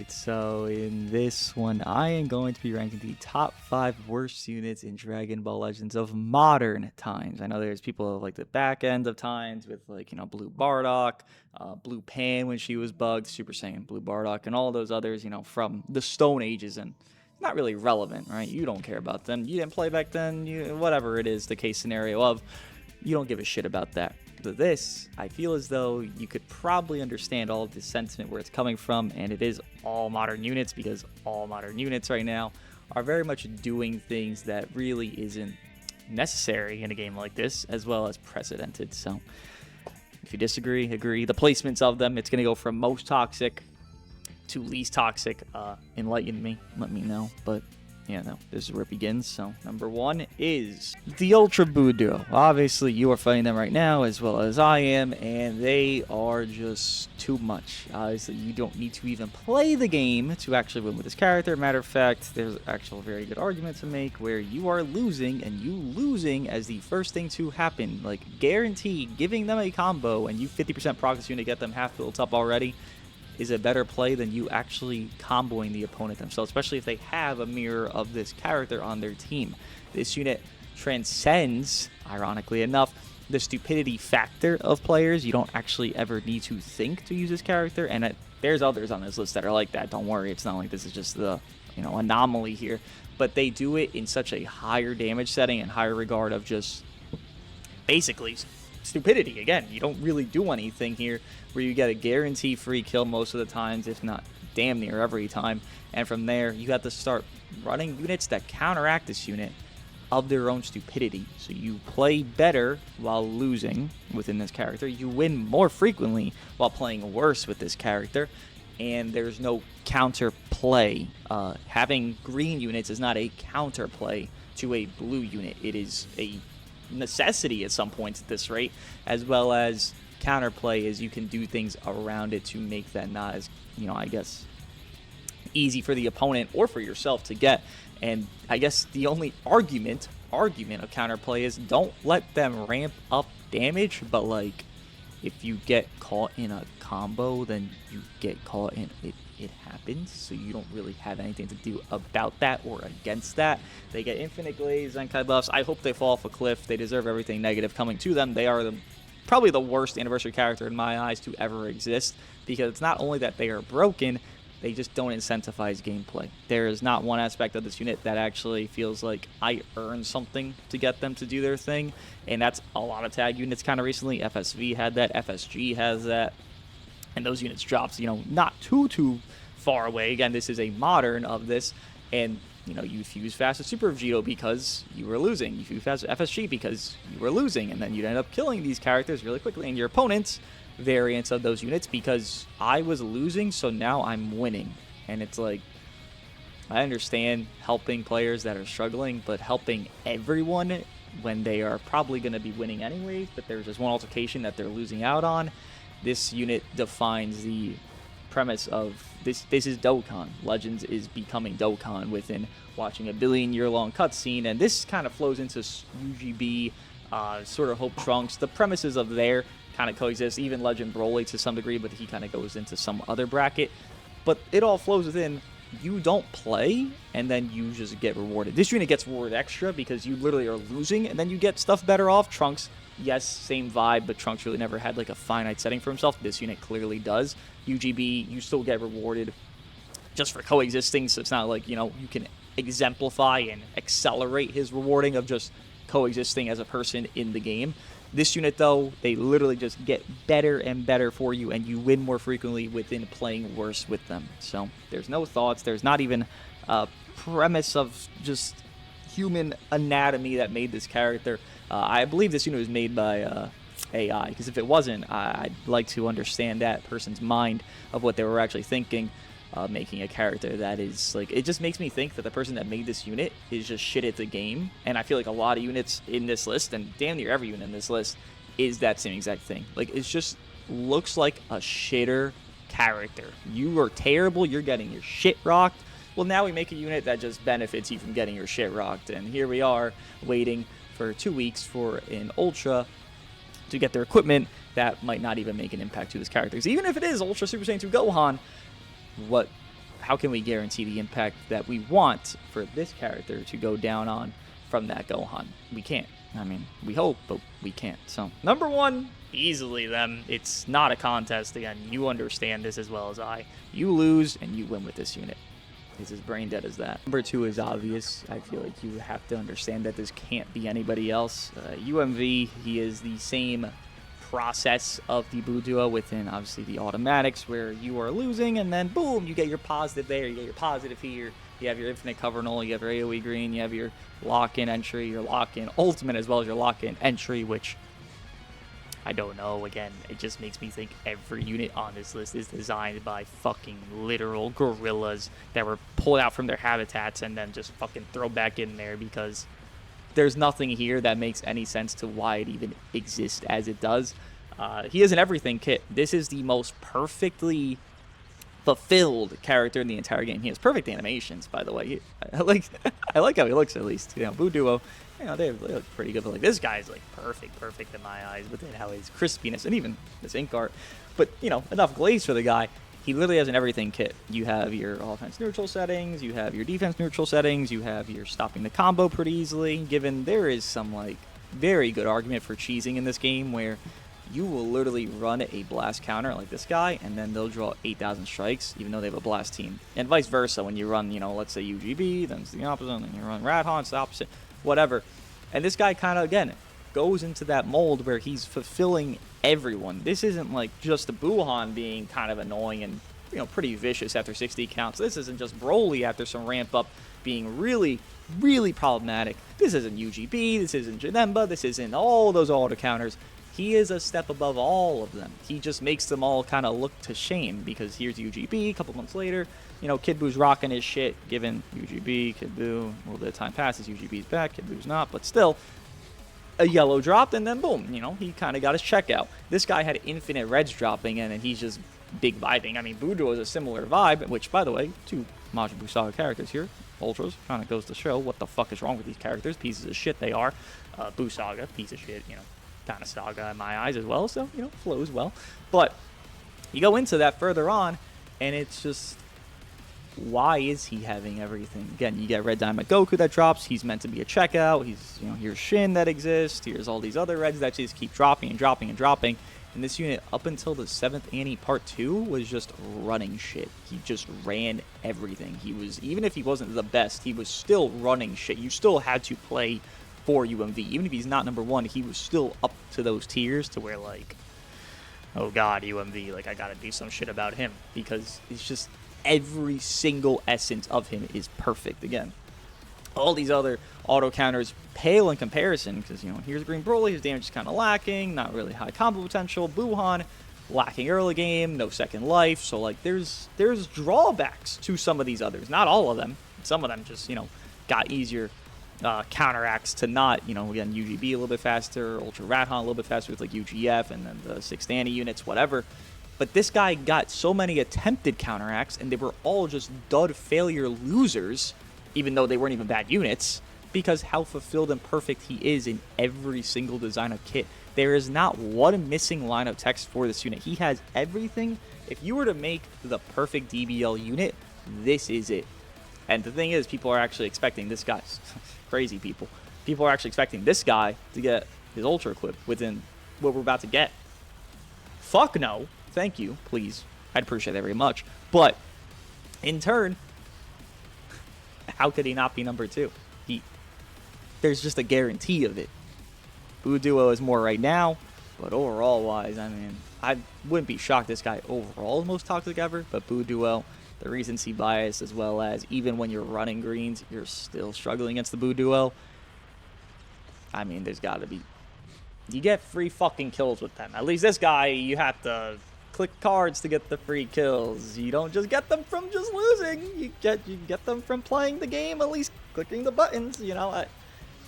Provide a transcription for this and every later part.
Alright, so in this one, I am going to be ranking the top 5 worst units in Dragon Ball Legends of modern times. I know there's people of like the back end of times with like, Blue Bardock, Blue Pan when she was bugged, Super Saiyan Blue Bardock, and all those others, from the Stone Ages, and not really relevant, right? You don't care about them. You didn't play back then, whatever it is, the case scenario of, you don't give a shit about that. This, I feel as though you could probably understand all of this sentiment where it's coming from, and it is all modern units, because all modern units right now are very much doing things that really isn't necessary in a game like this, as well as precedented. So if you disagree, agree. The placements of them, it's going to go from most toxic to least toxic. Enlighten me, let me know. But yeah, no, this is where it begins. So number 1 is the Ultra Buu Duo. Obviously, you are fighting them right now, as well as I am, and they are just too much. Obviously, you don't need to even play the game to actually win with this character. Matter of fact, there's actually a very good argument to make where you are losing, and you losing as the first thing to happen. Like, guarantee giving them a combo, and you 50% progress unit to get them half built up already, is a better play than you actually comboing the opponent themselves, especially if they have a mirror of this character on their team. This unit transcends, ironically enough, the stupidity factor of players. You don't actually ever need to think to use this character, and there's others on this list that are like that. Don't worry, it's not like this is just the anomaly here, but they do it in such a higher damage setting and higher regard of just basically stupidity. Again, you don't really do anything here, where you get a guarantee free kill most of the times, if not damn near every time, and from there you have to start running units that counteract this unit of their own stupidity. So you play better while losing within this character, you win more frequently while playing worse with this character, and there's no counter play. Having green units is not a counter play to a blue unit. It is a necessity at some points at this rate, as well as counterplay, is you can do things around it to make that not as, I guess, easy for the opponent or for yourself to get. And I guess the only argument of counterplay is don't let them ramp up damage, but like, if you get caught in a combo, then you get caught in it. It happens, so you don't really have anything to do about that or against that. They get infinite glaze, Zenkai buffs. I hope they fall off a cliff. They deserve everything negative coming to them. They are probably the worst anniversary character in my eyes to ever exist, because it's not only that they are broken, they just don't incentivize gameplay. There is not one aspect of this unit that actually feels like I earned something to get them to do their thing, and that's a lot of tag units kind of recently. FSV had that, FSG has that, and those units dropped, not too far away. Again, this is a modern of this, and you fuse fast with Super Vegito because you were losing. You fuse fast with FSG because you were losing, and then you'd end up killing these characters really quickly, and your opponent's variants of those units, because I was losing, so now I'm winning. And it's like, I understand helping players that are struggling, but helping everyone when they are probably going to be winning anyways, but there's just one altercation that they're losing out on. This unit defines the premise of this. This is Dokkan. Legends is becoming Dokkan within watching a billion-year-long cutscene, and this kind of flows into UGB, sort of Hope Trunks. The premises of there kind of coexist, even Legend Broly to some degree, but he kind of goes into some other bracket. But it all flows within, you don't play, and then you just get rewarded. This unit gets rewarded extra because you literally are losing, and then you get stuff better off. Trunks, yes, same vibe, but Trunks really never had like a finite setting for himself. This unit clearly does. UGB, you still get rewarded just for coexisting, so it's not like, you can exemplify and accelerate his rewarding of just coexisting as a person in the game. This unit, though, they literally just get better and better for you, and you win more frequently within playing worse with them. So there's no thoughts. There's not even a premise of just human anatomy that made this character. I believe this unit was made by AI, because if it wasn't, I'd like to understand that person's mind of what they were actually thinking, making a character that is like, it just makes me think that the person that made this unit is just shit at the game. And I feel like a lot of units in this list, and damn near every unit in this list, is that same exact thing. Like, it just looks like a shitter character. You are terrible, you're getting your shit rocked. Well, now we make a unit that just benefits you from getting your shit rocked, and here we are waiting for 2 weeks for an Ultra to get their equipment that might not even make an impact to this character. Even if it is Ultra Super Saiyan 2 Gohan, how can we guarantee the impact that we want for this character to go down on from that Gohan? We can't. I mean, we hope, but we can't. So, number 1, easily them. It's not a contest. Again, you understand this as well as I. You lose, and you win with this unit. It's as brain dead as that. Number 2 is obvious. I feel like you have to understand that this can't be anybody else. UMV, he is the same process of the Buu Duo within, obviously, the automatics, where you are losing, and then, boom, you get your positive there, you get your positive here. You have your infinite cover null, you have your AoE green, you have your lock-in entry, your lock-in ultimate, as well as your lock-in entry, which I don't know. Again, it just makes me think every unit on this list is designed by fucking literal gorillas that were pulled out from their habitats and then just fucking thrown back in there, because there's nothing here that makes any sense to why it even exists as it does. He is an everything kit. This is the most perfectly fulfilled character in the entire game. He has perfect animations, by the way. I like how he looks, at least. You know, Buu Duo, you know, they look pretty good, but like this guy's like perfect in my eyes with how his crispiness and even this ink art. But you know, enough glaze for the guy. He literally has an everything kit. You have your offense neutral settings, you have your defense neutral settings, you have your stopping the combo pretty easily, given there is some like very good argument for cheesing in this game where you will literally run a blast counter like this guy, and then they'll draw 8,000 strikes, even though they have a blast team. And vice versa, when you run, you know, let's say UGB, then it's the opposite, and then you run Radha, it's the opposite, whatever. And this guy kind of, again, goes into that mold where he's fulfilling everyone. This isn't like just the Buuhan being kind of annoying and, you know, pretty vicious after 60 counts. This isn't just Broly after some ramp up being really problematic. This isn't UGB, this isn't Janemba, this isn't all those auto counters. He is a step above all of them. He just makes them all kind of look to shame, because here's UGB a couple months later. You know, Kid Buu's rocking his shit, given UGB, Kid Buu, a little bit of time passes, UGB's back, Kid Buu's not, but still, a yellow dropped, and then boom, you know, he kind of got his check out. This guy had infinite reds dropping, and then he's just big vibing. I mean, Buu Duo is a similar vibe, which, by the way, 2 Majin Buu Saga characters here. Ultras, kind of goes to show what the fuck is wrong with these characters. Pieces of shit they are. Buu Saga, piece of shit, you know, kind of saga in my eyes as well, so, you know, flows well. But you go into that further on, and it's just, why is he having everything? Again, you get Red Diamond Goku that drops. He's meant to be a checkout. He's, you know, here's Shin that exists. Here's all these other Reds that just keep dropping and dropping and dropping. And this unit, up until the 7th Annie Part 2, was just running shit. He just ran everything. He was, even if he wasn't the best, he was still running shit. You still had to play for UMV. Even if he's not number 1, he was still up to those tiers to where, like, oh god, UMV, like, I gotta do some shit about him, because it's just every single essence of him is perfect. Again, all these other auto counters pale in comparison, because, you know, here's Green Broly, his damage is kind of lacking, not really high combo potential. Buuhan, lacking early game, no second life, so like there's drawbacks to some of these others. Not all of them. Some of them just, you know, got easier counteracts to not, you know, again, UGB a little bit faster, Ultra Radha a little bit faster with like UGF, and then the 6th Annie units, whatever. But this guy got so many attempted counteracts, and they were all just dud failure losers, even though they weren't even bad units, because how fulfilled and perfect he is in every single design of kit. There is not one missing line of text for this unit. He has everything. If you were to make the perfect DBL unit, this is it. And the thing is, people are actually expecting this guy. Crazy people. People are actually expecting this guy to get his Ultra equipped within what we're about to get. Fuck no. Thank you, please. I'd appreciate that very much. But, in turn, how could he not be number 2? There's just a guarantee of it. Buu Duo is more right now, but overall-wise, I mean, I wouldn't be shocked this guy overall is most toxic ever, but Buu Duo, the recency bias, as well as even when you're running greens, you're still struggling against the Buu Duo. I mean, there's got to be... You get free fucking kills with them. At least this guy, you have to click cards to get the free kills. You don't just get them from just losing. You get them from playing the game, at least clicking the buttons. You know,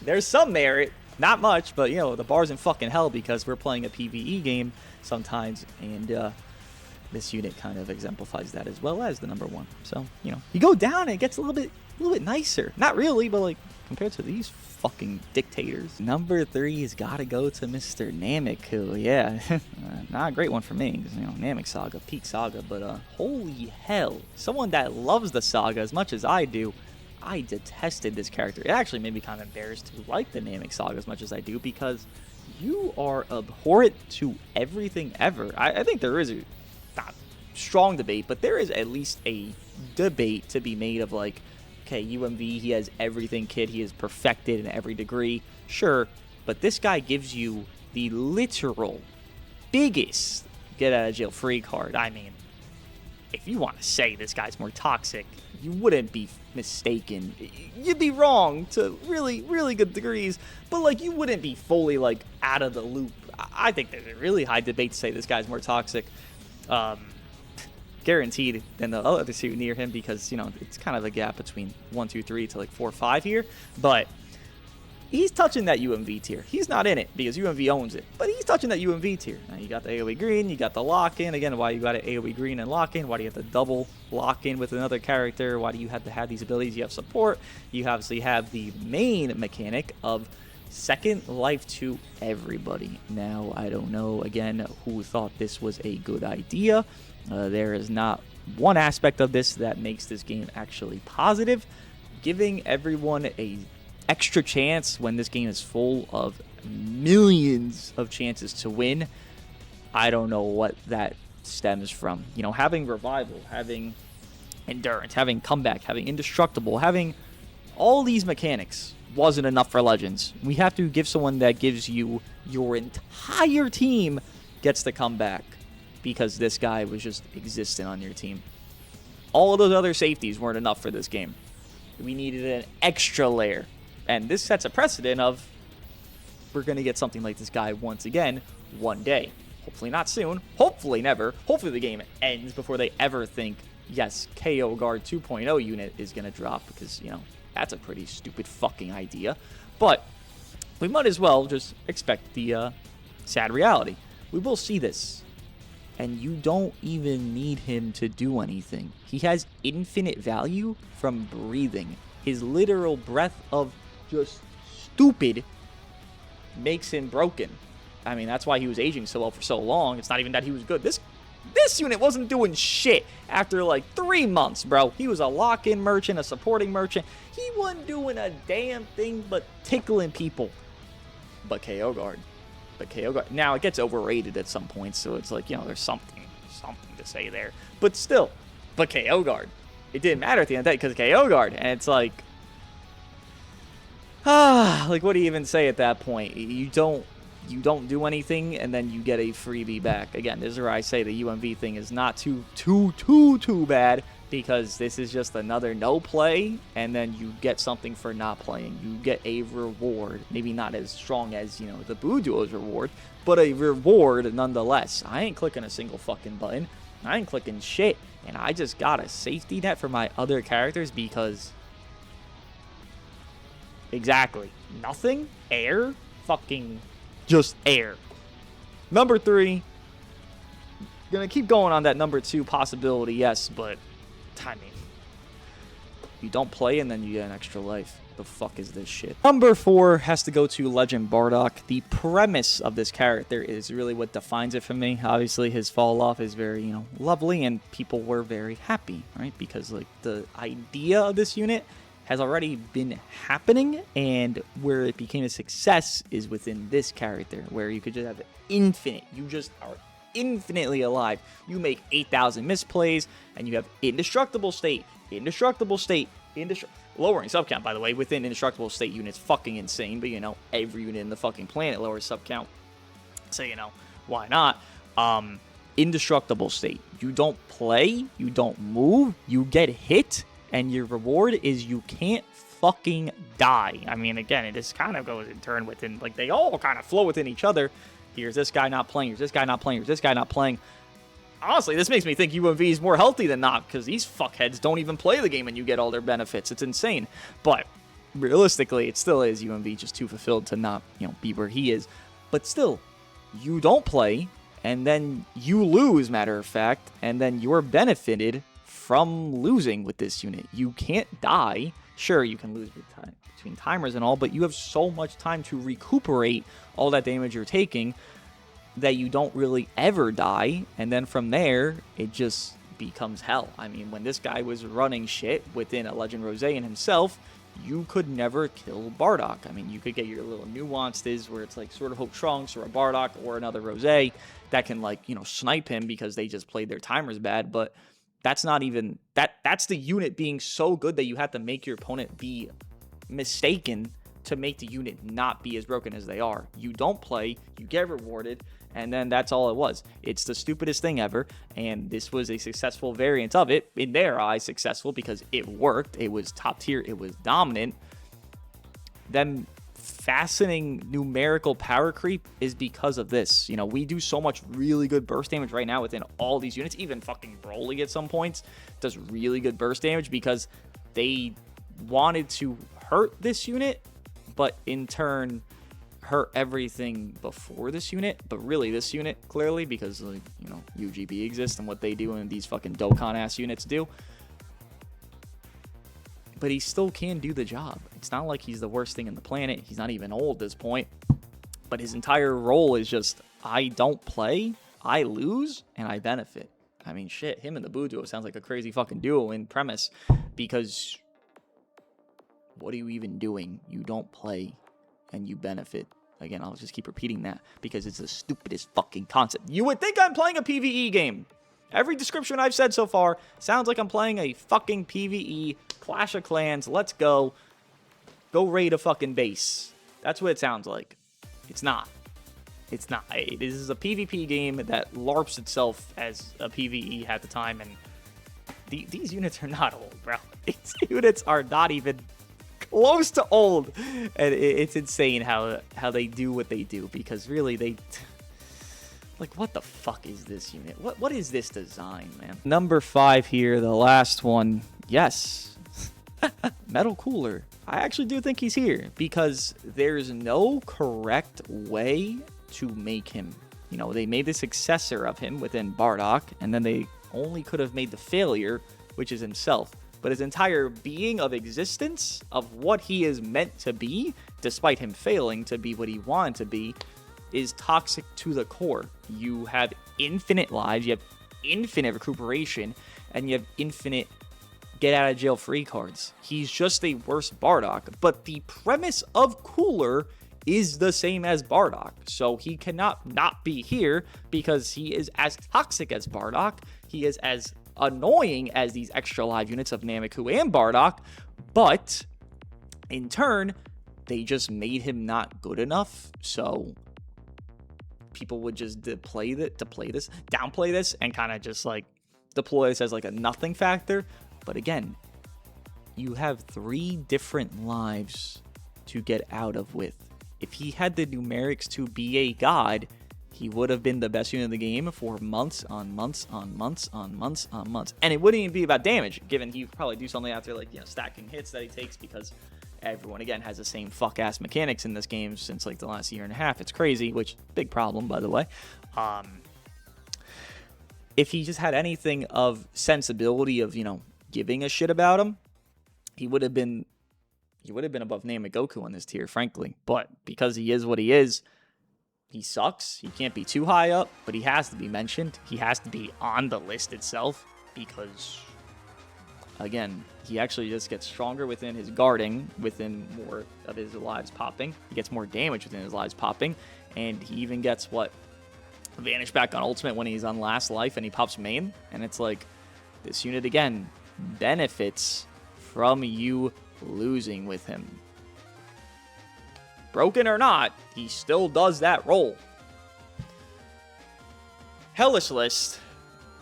there's some merit. Not much, but, you know, the bar's in fucking hell because we're playing a PvE game sometimes. And, this unit kind of exemplifies that as well as the number 1. So, you know, you go down and it gets a little bit nicer. Not really, but like compared to these fucking dictators. Number 3 has got to go to Mr. Nameku. Yeah, not a great one for me, because, you know, Namek Saga, peak saga, but holy hell, someone that loves the saga as much as I do, I detested this character. It actually made me kind of embarrassed to like the Namek Saga as much as I do, because you are abhorrent to everything ever. I think there is a not strong debate, but there is at least a debate to be made of like, okay, UMV, he has everything, kid. He is perfected in every degree. Sure, but this guy gives you the literal biggest get out of jail free card. I mean, if you want to say this guy's more toxic, you wouldn't be mistaken. You'd be wrong to really, really good degrees, but like you wouldn't be fully like out of the loop. I think there's a really high debate to say this guy's more toxic. Guaranteed than the other suit near him, because, you know, it's kind of a gap between 1, 2, 3 to like 4, 5 here, but he's touching that UMV tier. He's not in it because UMV owns it, but he's touching that UMV tier. Now you got the AoE green, you got the lock-in. Again, why you got an AoE green and lock-in? Why do you have to double lock-in with another character? Why do you have to have these abilities? You have support. You obviously have the main mechanic of second life to everybody. Now, I don't know, again, who thought this was a good idea. There is not one aspect of this that makes this game actually positive. Giving everyone a extra chance when this game is full of millions of chances to win, I don't know what that stems from. You know, having revival, having endurance, having comeback, having indestructible, having all these mechanics wasn't enough for Legends. We have to give someone that gives you your entire team gets to come back, because this guy was just existent on your team. All of those other safeties weren't enough for this game. We needed an extra layer. And this sets a precedent of we're going to get something like this guy once again one day. Hopefully not soon. Hopefully never. Hopefully the game ends before they ever think, yes, KO Guard 2.0 unit is going to drop, because, you know, that's a pretty stupid fucking idea. But we might as well just expect the sad reality. We will see this. And you don't even need him to do anything. He has infinite value from breathing. His literal breath of just stupid makes him broken. I mean, that's why he was aging so well for so long. It's not even that he was good. This unit wasn't doing shit after like 3 months, bro. He was a lock-in merchant, a supporting merchant. He wasn't doing a damn thing but tickling people. But KO Guard. Now, it gets overrated at some point, so it's like, you know, there's something to say there. But still, KO Guard. It didn't matter at the end of the day because KO Guard. And it's like, like, what do you even say at that point? You don't do anything, and then you get a freebie back. Again, this is where I say the UMV thing is not too bad, because this is just another no play, and then you get something for not playing. You get a reward. Maybe not as strong as, you know, the Buu Duo's reward, but a reward nonetheless. I ain't clicking a single fucking button. I ain't clicking shit. And I just got a safety net for my other characters because... exactly. Nothing? Air? Fucking just air. Number 3. Gonna keep going on that number 2 possibility, yes, but... I mean, you don't play and then you get an extra life. The fuck is this shit? Number 4 has to go to Legend Bardock. The premise of this character is really what defines it for me. Obviously, his fall off is very, you know, lovely, and people were very happy, right? Because, like, the idea of this unit has already been happening, and where it became a success is within this character, where you could just have infinite. You just are infinitely alive. You make 8,000 misplays, and you have indestructible state, lowering sub count, by the way, within indestructible state units, fucking insane. But, you know, every unit in the fucking planet lowers sub count, so, you know, why not? Indestructible state. You don't play, you don't move, you get hit, and your reward is you can't fucking die. I mean, again, it just kind of goes in turn within, like, they all kind of flow within each other. Here's this guy not playing. Here's this guy not playing. Here's this guy not playing. Honestly, this makes me think UMV is more healthy than not, because these fuckheads don't even play the game and you get all their benefits. It's insane. But realistically, it still is UMV just too fulfilled to not, you know, be where he is. But still, you don't play and then you lose, matter of fact, and then you're benefited from losing with this unit. You can't die. Sure, you can lose between timers and all, but you have so much time to recuperate all that damage you're taking that you don't really ever die, and then from there, it just becomes hell. I mean, when this guy was running shit within a Legend Rose and himself, you could never kill Bardock. I mean, you could get your little nuances where it's like sort of Hope Trunks or a Bardock or another Rose that can, like, you know, snipe him because they just played their timers bad, but that's not even, that's the unit being so good that you have to make your opponent be mistaken to make the unit not be as broken as they are. You don't play, you get rewarded, and then that's all it was. It's the stupidest thing ever, and this was a successful variant of it. In their eyes, successful because it worked. It was top tier. It was dominant. Them fascinating numerical power creep is because of this. You know, we do so much really good burst damage right now within all these units. Even fucking Broly at some points does really good burst damage because they wanted to hurt this unit, but in turn hurt everything before this unit. But really this unit, clearly, because, like, you know, UGB exists and what they do and these fucking Dokkan ass units do. But he still can do the job. It's not like he's the worst thing in the planet. He's not even old at this point. But his entire role is just, I don't play, I lose, and I benefit. I mean, shit, him and the Buu Duo sounds like a crazy fucking duo in premise. Because what are you even doing? You don't play, and you benefit. Again, I'll just keep repeating that because it's the stupidest fucking concept. You would think I'm playing a PvE game. Every description I've said so far sounds like I'm playing a fucking PvE, Clash of Clans, let's go. Go raid a fucking base. That's what it sounds like. It's not. It's not. It is a PvP game that LARPs itself as a PvE at the time, and these units are not old, bro. These units are not even close to old, and it's insane how they do what they do, because really they... Like, what the fuck is this unit? What is this design, man? Number 5 here, the last one. Yes. Metal Cooler. I actually do think he's here because there's no correct way to make him. You know, they made the successor of him within Bardock, and then they only could have made the failure, which is himself. But his entire being of existence, of what he is meant to be, despite him failing to be what he wanted to be, is toxic to the core. You have infinite lives, you have infinite recuperation, and you have infinite get out of jail free cards. He's just a worse Bardock, but the premise of Cooler is the same as Bardock, so he cannot not be here because he is as toxic as Bardock, he is as annoying as these extra live units of Nameku and Bardock, but in turn, they just made him not good enough, so people would just downplay this and kind of just like deploy this as like a nothing factor. But again, you have 3 different lives to get out of with. If he had the numerics to be a god, he would have been the best unit in the game for months on months on months on months on months. And it wouldn't even be about damage, given he would probably do something after, like, you know, stacking hits that he takes, because everyone, again, has the same fuck-ass mechanics in this game since, like, the last year and a half. It's crazy, which, big problem, by the way. If he just had anything of sensibility of, you know, giving a shit about him, he would have been above Nameku on this tier, frankly. But because he is what he is, he sucks. He can't be too high up, but he has to be mentioned. He has to be on the list itself because, again, he actually just gets stronger within his guarding, within more of his lives popping. He gets more damage within his lives popping, and he even gets, Vanish back on ultimate when he's on last life and he pops main. And it's like, this unit, again, benefits from you losing with him. Broken or not, he still does that role. Hellish List.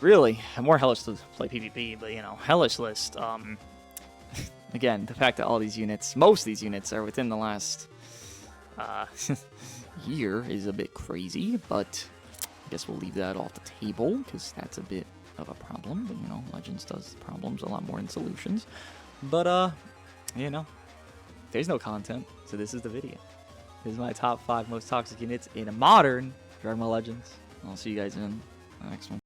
Really, I'm more hellish to play PvP, but, you know, Hellish List. Again, the fact that all these units, most of these units, are within the last year is a bit crazy, but I guess we'll leave that off the table, because that's a bit of a problem. But, you know, Legends does problems a lot more than solutions. But, you know, there's no content, so this is the video. This is my top 5 most toxic units in a modern Dragon Ball Legends. I'll see you guys in the next one.